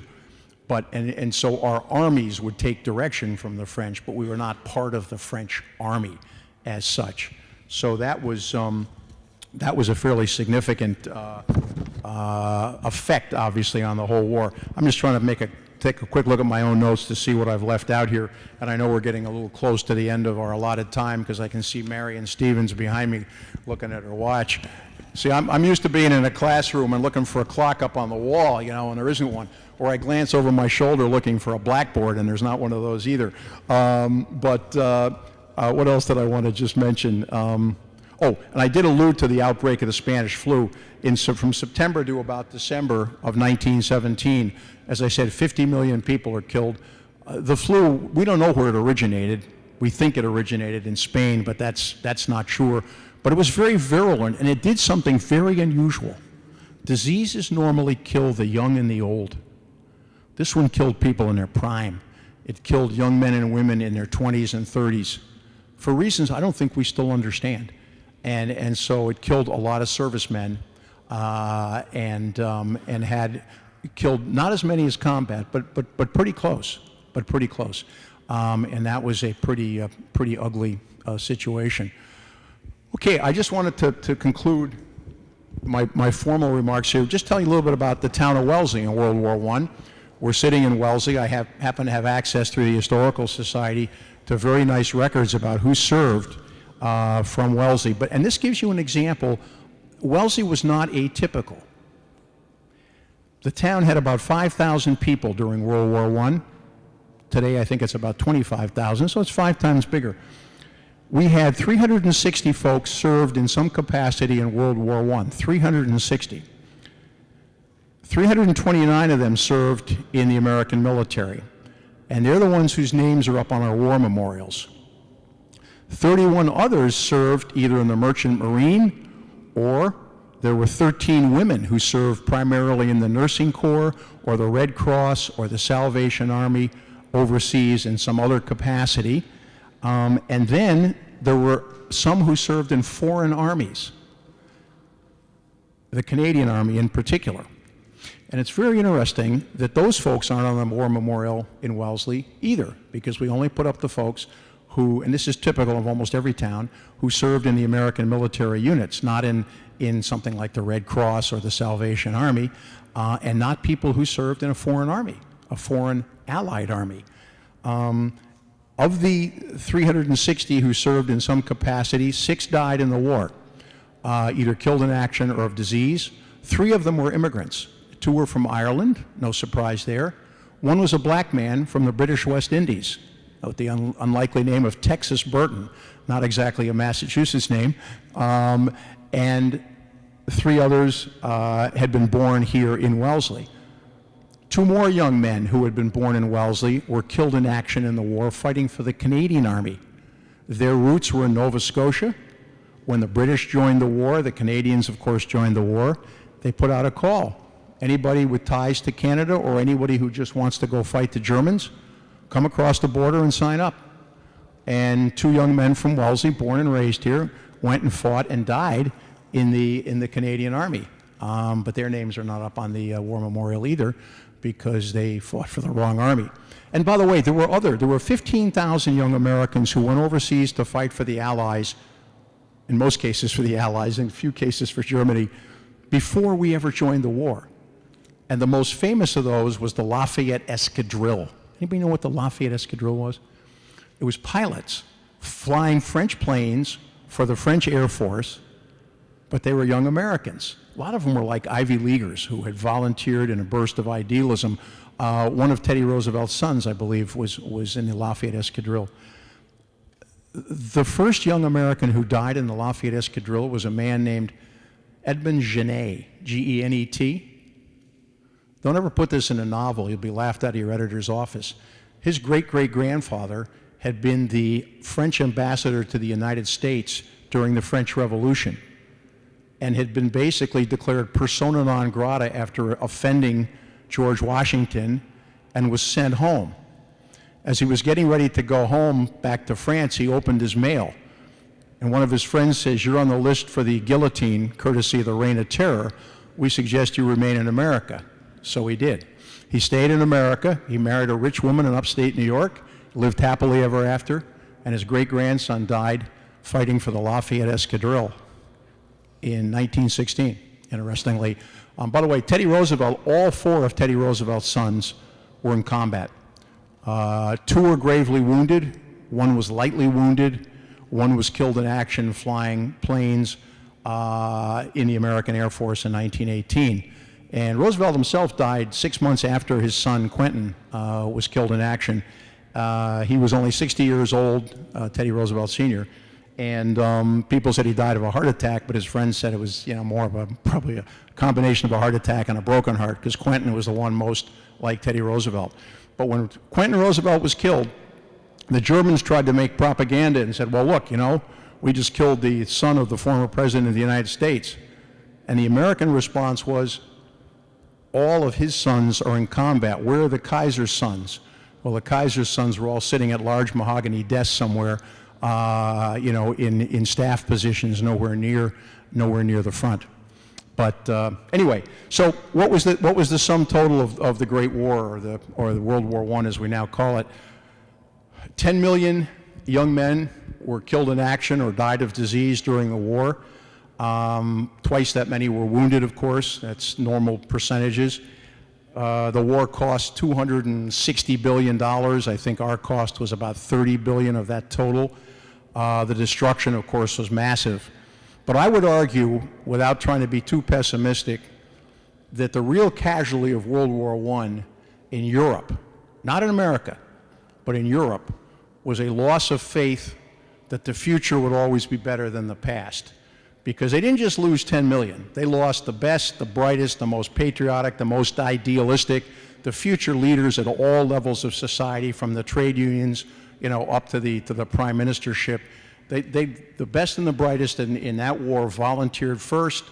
And so our armies would take direction from the French, but we were not part of the French army as such. So that was a fairly significant effect, obviously, on the whole war. I'm just trying to make a take a quick look at my own notes to see what I've left out here. And I know we're getting a little close to the end of our allotted time because I can see Marion Stevens behind me looking at her watch. See, I'm used to being in a classroom and looking for a clock up on the wall, you know, and there isn't one. Or I glance over my shoulder looking for a blackboard, and there's not one of those either. What else did I want to just mention? Oh, and I did allude to the outbreak of the Spanish flu. From September to about December of 1917, as I said, 50 million people are killed. The flu, we don't know where it originated. We think it originated in Spain, but that's not sure. But it was very virulent, and it did something very unusual. Diseases normally kill the young and the old. This one killed people in their prime. It killed young men and women in their 20s and 30s for reasons I don't think we still understand. And so it killed a lot of servicemen and had killed not as many as combat, but pretty close, and that was a pretty ugly situation. Okay, I just wanted to conclude my formal remarks here. Just tell you a little bit about the town of Wellesley in World War I. We're sitting in Wellesley. I happen to have access through the Historical Society to very nice records about who served from Wellesley. And this gives you an example. Wellesley was not atypical. The town had about 5,000 people during World War I. Today, I think it's about 25,000, so it's 5 times bigger. We had 360 folks served in some capacity in World War I, 360. 329 of them served in the American military, and they're the ones whose names are up on our war memorials. 31 others served either in the Merchant Marine, or there were 13 women who served primarily in the Nursing Corps or the Red Cross or the Salvation Army overseas in some other capacity. And then there were some who served in foreign armies, the Canadian Army in particular. And it's very interesting that those folks aren't on the war memorial in Wellesley either, because we only put up the folks who, and this is typical of almost every town, who served in the American military units, not in something like the Red Cross or the Salvation Army, and not people who served in a foreign army, a foreign allied army. Of the 360 who served in some capacity, 6 died in the war, either killed in action or of disease. 3 of them were immigrants. 2 were from Ireland, no surprise there. 1 was a black man from the British West Indies, with the unlikely name of Texas Burton, not exactly a Massachusetts name. And 3 others had been born here in Wellesley. 2 more young men who had been born in Wellesley were killed in action in the war fighting for the Canadian Army. Their roots were in Nova Scotia. When the British joined the war, the Canadians, of course, joined the war, they put out a call. Anybody with ties to Canada or anybody who just wants to go fight the Germans, come across the border and sign up. And 2 young men from Wellesley, born and raised here, went and fought and died in the Canadian Army. But their names are not up on the war memorial either, because they fought for the wrong army. And by the way, there were 15,000 young Americans who went overseas to fight for the Allies, in most cases for the Allies, in a few cases for Germany, before we ever joined the war. And the most famous of those was the Lafayette Escadrille. Anybody know what the Lafayette Escadrille was? It was pilots flying French planes for the French Air Force, but they were young Americans. A lot of them were like Ivy Leaguers who had volunteered in a burst of idealism. One of Teddy Roosevelt's sons, I believe, was in the Lafayette Escadrille. The first young American who died in the Lafayette Escadrille was a man named Edmund Genet, G-E-N-E-T. Don't ever put this in a novel. You'll be laughed out of your editor's office. His great-great-grandfather had been the French ambassador to the United States during the French Revolution and had been basically declared persona non grata after offending George Washington and was sent home. As he was getting ready to go home back to France, he opened his mail. And one of his friends says, "You're on the list for the guillotine, courtesy of the Reign of Terror. We suggest you remain in America." So he did. He stayed in America. He married a rich woman in upstate New York, lived happily ever after, and his great-grandson died fighting for the Lafayette Escadrille in 1916, interestingly. By the way, Teddy Roosevelt, all 4 of Teddy Roosevelt's sons were in combat. 2 were gravely wounded, 1 was lightly wounded, 1 was killed in action flying planes in the American Air Force in 1918. And Roosevelt himself died 6 months after his son Quentin was killed in action. He was only 60 years old, Teddy Roosevelt Sr., and people said he died of a heart attack, but his friends said it was, more of probably a combination of a heart attack and a broken heart, because Quentin was the one most like Teddy Roosevelt. But when Quentin Roosevelt was killed, the Germans tried to make propaganda and said, well, look, we just killed the son of the former president of the United States. And the American response was, all of his sons are in combat. Where are the Kaiser's sons? Well, the Kaiser's sons were all sitting at large mahogany desks somewhere, in staff positions, nowhere near the front. But anyway, so what was the sum total of the Great War, or the World War I, as we now call it? 10 million young men were killed in action or died of disease during the war. Twice that many were wounded, of course. That's normal percentages. The war cost $260 billion. I think our cost was about $30 billion of that total. The destruction, of course, was massive. But I would argue, without trying to be too pessimistic, that the real casualty of World War I in Europe, not in America, but in Europe, was a loss of faith that the future would always be better than the past. Because they didn't just lose 10 million. They lost the best, the brightest, the most patriotic, the most idealistic, the future leaders at all levels of society, from the trade unions, up to the prime ministership. The best and the brightest in that war volunteered first,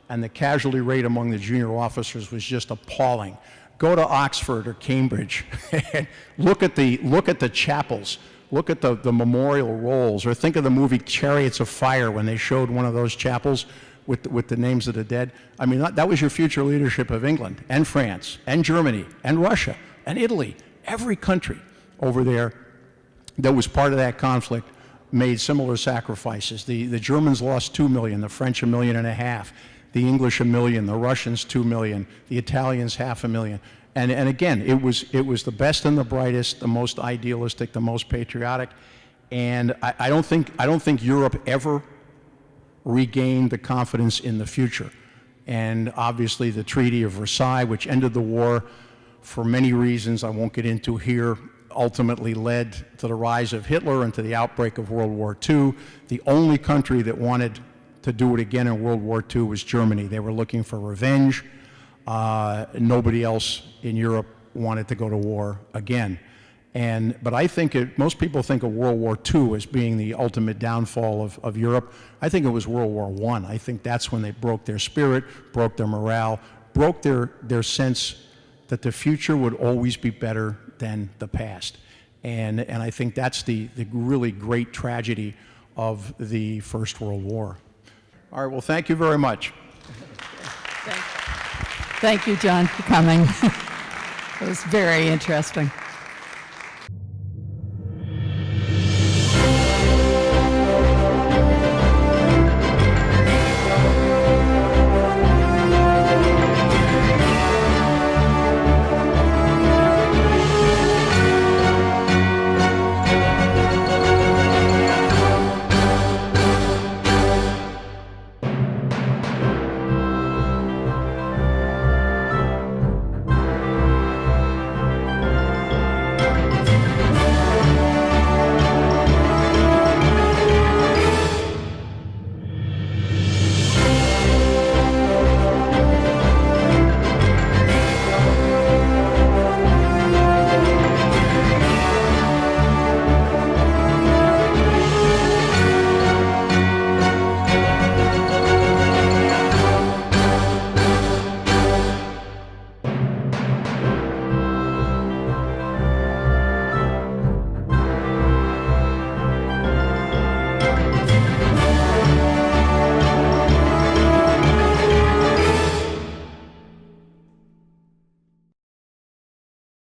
and the casualty rate among the junior officers was just appalling. Go to Oxford or Cambridge and look at the chapels. Look at the memorial rolls, or think of the movie Chariots of Fire when they showed one of those chapels with the names of the dead. I mean, that was your future leadership of England and France and Germany and Russia and Italy. Every country over there that was part of that conflict made similar sacrifices. The Germans lost 2 million, the French 1.5 million, the English 1 million, the Russians 2 million, the Italians 500,000. And again, it was the best and the brightest, the most idealistic, the most patriotic, and I don't think Europe ever regained the confidence in the future. And obviously, the Treaty of Versailles, which ended the war for many reasons I won't get into here, ultimately led to the rise of Hitler and to the outbreak of World War II. The only country that wanted to do it again in World War II was Germany. They were looking for revenge. Nobody else in Europe wanted to go to war again. But I think most people think of World War II as being the ultimate downfall of Europe. I think it was World War I. I think that's when they broke their spirit, broke their morale, broke their sense that the future would always be better than the past. And I think that's the really great tragedy of the First World War. All right, well, thank you very much. Thank you, John, for coming. It was very interesting.